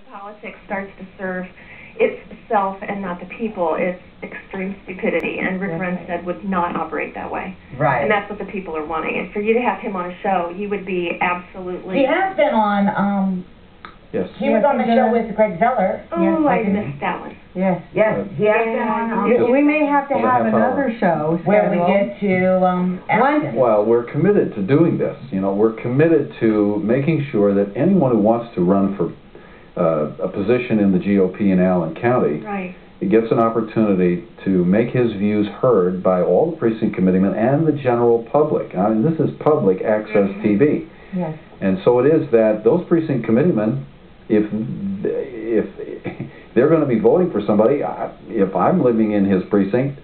politics starts to serve itself and not the people, it's extreme stupidity, and Rick Runstead would not operate that way. Right. And that's what the people are wanting. And for you to have him on a show, he would be absolutely... He has been on, Yes. he was on the show with Greg Zeller. Oh, I missed that one. Yes, he has been on. We may have to have another show where we get to, ask him. Well, we're committed to doing this. You know, we're committed to making sure that anyone who wants to run for a position in the GOP in Allen County gets an opportunity to make his views heard by all the precinct committeemen and the general public. I mean, this is public access TV. Yes. And so it is that those precinct committeemen, if they're going to be voting for somebody, if I'm living in his precinct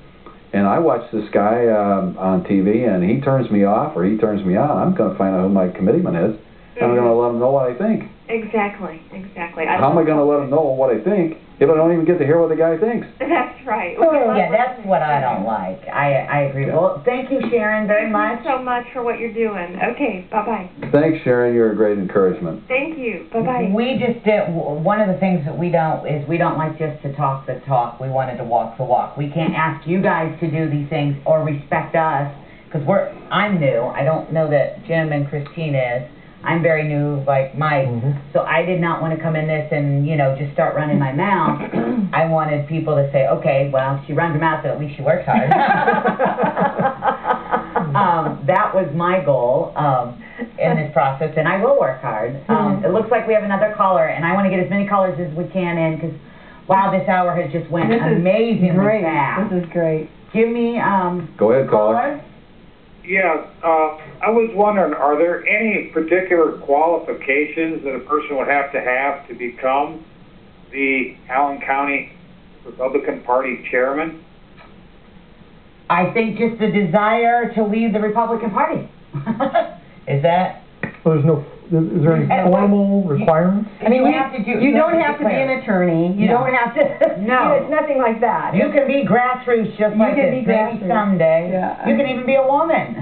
and I watch this guy on TV and he turns me off or he turns me on, I'm going to find out who my committeeman is, and I'm going to let him know what I think. Exactly. How am I going to let him know what I think if I don't even get to hear what the guy thinks? That's right. Yeah, that's what I don't like. I agree. Yeah. Well, thank you, Sharon, very much. Thank you so much for what you're doing. Okay, bye-bye. Thanks, Sharon. You're a great encouragement. Thank you. Bye-bye. We just did, one of the things that we don't like just to talk the talk. We wanted to walk the walk. We can't ask you guys to do these things or respect us, because I'm new. I don't know that Jim and Christine is. I'm very new, like Mike, so I did not want to come in this and, you know, just start running my mouth. I wanted people to say, okay, well, she runs her mouth, but at least she works hard. That was my goal in this process, and I will work hard. It looks like we have another caller, and I want to get as many callers as we can in, because, wow, this hour has just went amazingly fast. This is great. Give me, go ahead, caller. Yeah, I was wondering, are there any particular qualifications that a person would have to become the Allen County Republican Party chairman? I think just the desire to lead the Republican Party. Is that? Well, is there any formal requirements? I mean, you don't have to be an attorney. You don't have to. No. It's nothing like that. You can be grassroots just like this. Maybe someday. Yeah. You can even be a woman.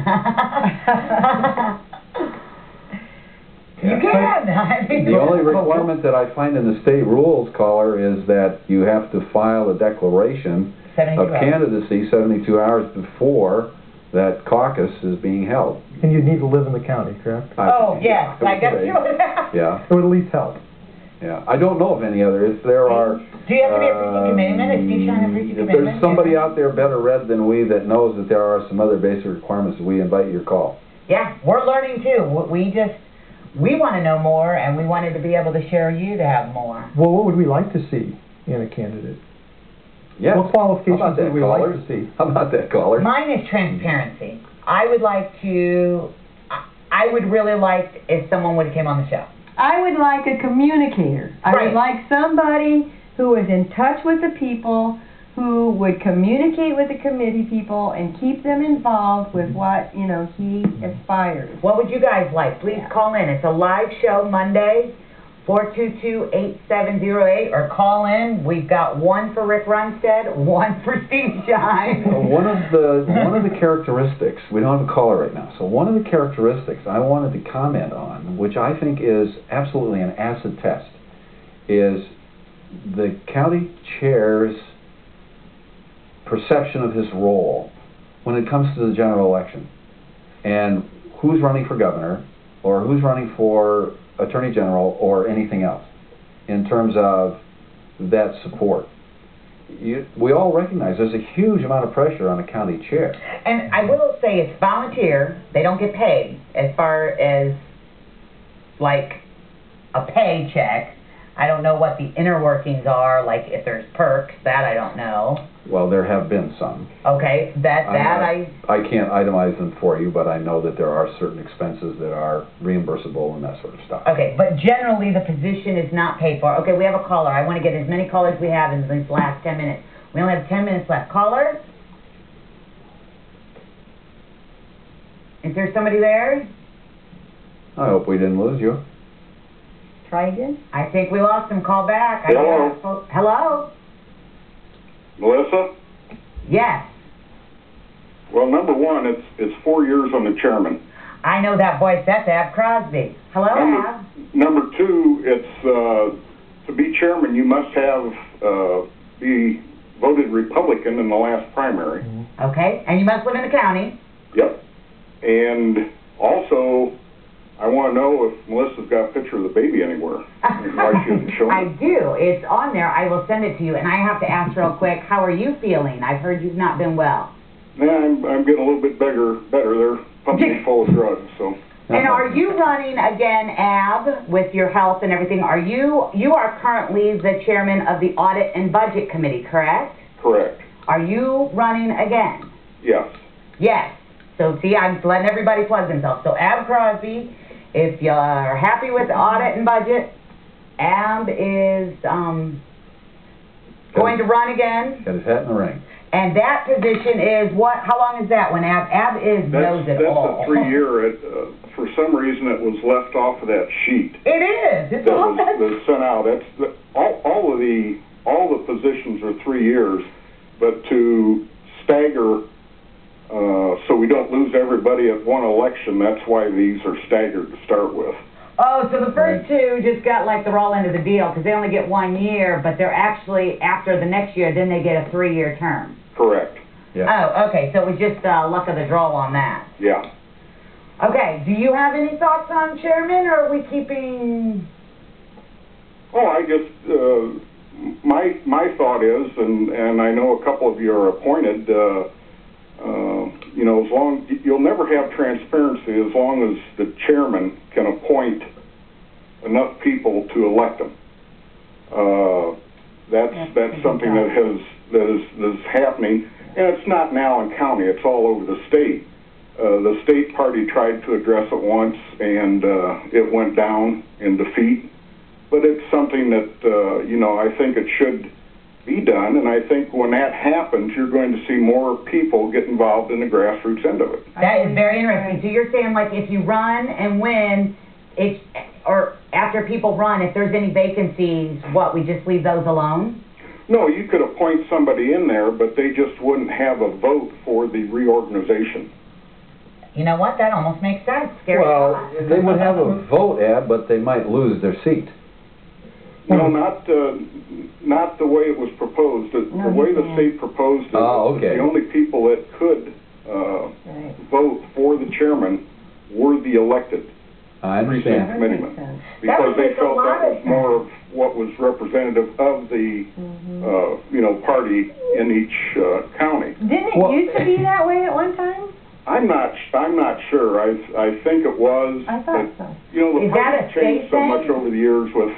You can. I mean, the only requirement that I find in the state rules, caller, is that you have to file a declaration of candidacy 72 hours before that caucus is being held. And you need to live in the county, correct? Oh, yes. I guess you would. Yeah. It would at least help. Yeah. I don't know of any other. If there are... Do you have to be a precinct committeeman? Is Steve Shine a precinct committeeman? If there's somebody out there better read than we that knows that there are some other basic requirements, we invite your call. Yeah, we're learning too. We want to know more, and we wanted to be able to share you to have more. Well, what would we like to see in a candidate? Yeah. What qualifications would we like to see? How about that, caller? Mine is transparency. I would really like if someone would have came on the show. I would like a communicator. I would like somebody who is in touch with the people, who would communicate with the committee people and keep them involved with what, you know, he aspires. What would you guys like? Please call in. It's a live show Monday, 422-8708, or call in. We've got one for Rick Runstead, one for Steve Shine. One of the characteristics, we don't have a caller right now, so one of the characteristics I wanted to comment on, which I think is absolutely an acid test, is the county chair's perception of his role when it comes to the general election, and who's running for governor or who's running for attorney general or anything else in terms of that support. We all recognize there's a huge amount of pressure on a county chair. And I will say it's volunteer. They don't get paid as far as like a paycheck. I don't know what the inner workings are, like if there's perks, that I don't know. Well, there have been some. Okay, I can't itemize them for you, but I know that there are certain expenses that are reimbursable and that sort of stuff. Okay, but generally the position is not paid for. Okay, we have a caller. I want to get as many callers we have in these last 10 minutes. We only have 10 minutes left. Caller? Is there somebody there? I hope we didn't lose you. Try again? I think we lost him. Call back. Hello? Hello? Melissa? Yes. Well, number one, it's 4 years on the chairman. I know that voice. That's Ab Crosby. Hello, Ab. Number two, it's to be chairman, you must have be voted Republican in the last primary. Okay, and you must live in the county. Yep. And also, I want to know if Melissa's got a picture of the baby anywhere. Why she hasn't shown I it. do. It's on there. I will send it to you. And I have to ask real quick, how are you feeling? I've heard you've not been well. Yeah, I'm getting a little bit better. They're pumping me full of drugs, so. And are you running again, Ab, with your health and everything? You are currently the chairman of the Audit and Budget Committee, correct? Correct. Are you running again? Yes. Yes. So see, I'm just letting everybody plug themselves. So Ab Crosby, if you're happy with the audit and budget, Ab is going to run again. Got his hat in the ring. And that position is what? How long is that one, Ab? Ab knows it all. That's a 3-year. For some reason, it was left off of that sheet. It is. It's that all was sent out. All the positions are 3 years, but to stagger so we don't lose everybody at one election, that's why these are staggered to start with. Oh, so the first two just got like they're all into the deal because they only get 1 year, but they're actually, after the next year, then they get a 3-year term. Correct. Yeah. Oh, okay, so it was just luck of the draw on that. Yeah. Okay, do you have any thoughts on chairman, or are we keeping... Oh, I just, my thought is, and I know a couple of you are appointed, you know, you'll never have transparency as long as the chairman can appoint enough people to elect them. That's something that is happening, and it's not in Allen County, it's all over the state. The state party tried to address it once, and it went down in defeat. But it's something that, you know, I think it should be done, and I think when that happens, you're going to see more people get involved in the grassroots end of it. That is very interesting. So you're saying, like, if you run and win, or after people run, if there's any vacancies, what, we just leave those alone? No, you could appoint somebody in there, but they just wouldn't have a vote for the reorganization. You know what? That almost makes sense. Scary Well, thought. they would have a vote, Ab, but they might lose their seat. No, not the way it was proposed. The way the state proposed it, okay. the only people that could vote for the chairman were the elected I precinct understand. committeemen, because they felt that was more of what was representative of the you know, party in each county. Didn't it used to be that way at one time? I'm not sure. I think it was. I thought so. You know, the Is that party a changed state so thing? much over the years with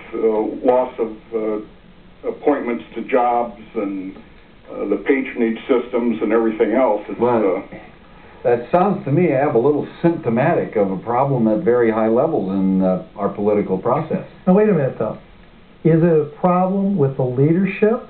loss of appointments to jobs and the patronage systems and everything else. It's, Well, that sounds to me, Ab, a little symptomatic of a problem at very high levels in our political process. Now, wait a minute, though. Is it a problem with the leadership?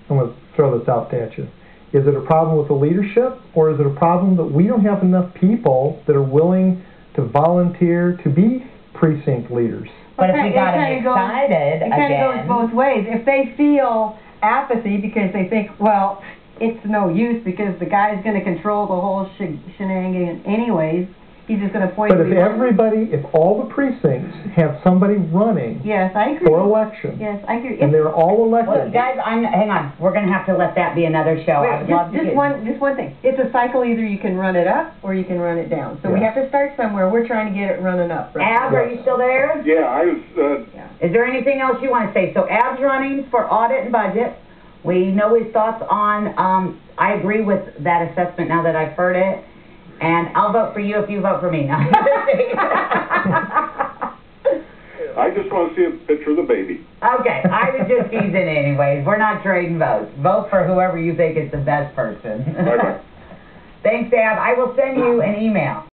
I'm going to throw this out at you. Is it a problem with the leadership, or is it a problem that we don't have enough people that are willing to volunteer to be precinct leaders? But if we got them excited it kind of goes both ways. If they feel apathy because they think, well, it's no use because the guy's going to control the whole shenanigan anyways, he's just going to point. But if all the precincts have somebody running yes, I agree. for election, yes, I agree. and they're all Well, elected. guys, hang on. We're going to have to let that be another show. I would love to just one thing. It's a cycle. Either you can run it up or you can run it down. So we have to start somewhere. We're trying to get it running up. Right? Ab, are you still there? yeah, I was. Is there anything else you want to say? So Ab's running for audit and budget. We know his thoughts on, I agree with that assessment now that I've heard it. And I'll vote for you if you vote for me. I just want to see a picture of the baby. Okay, I was just teasing anyways. We're not trading votes. Vote for whoever you think is the best person. Bye-bye. Thanks, Ab. I will send you an email.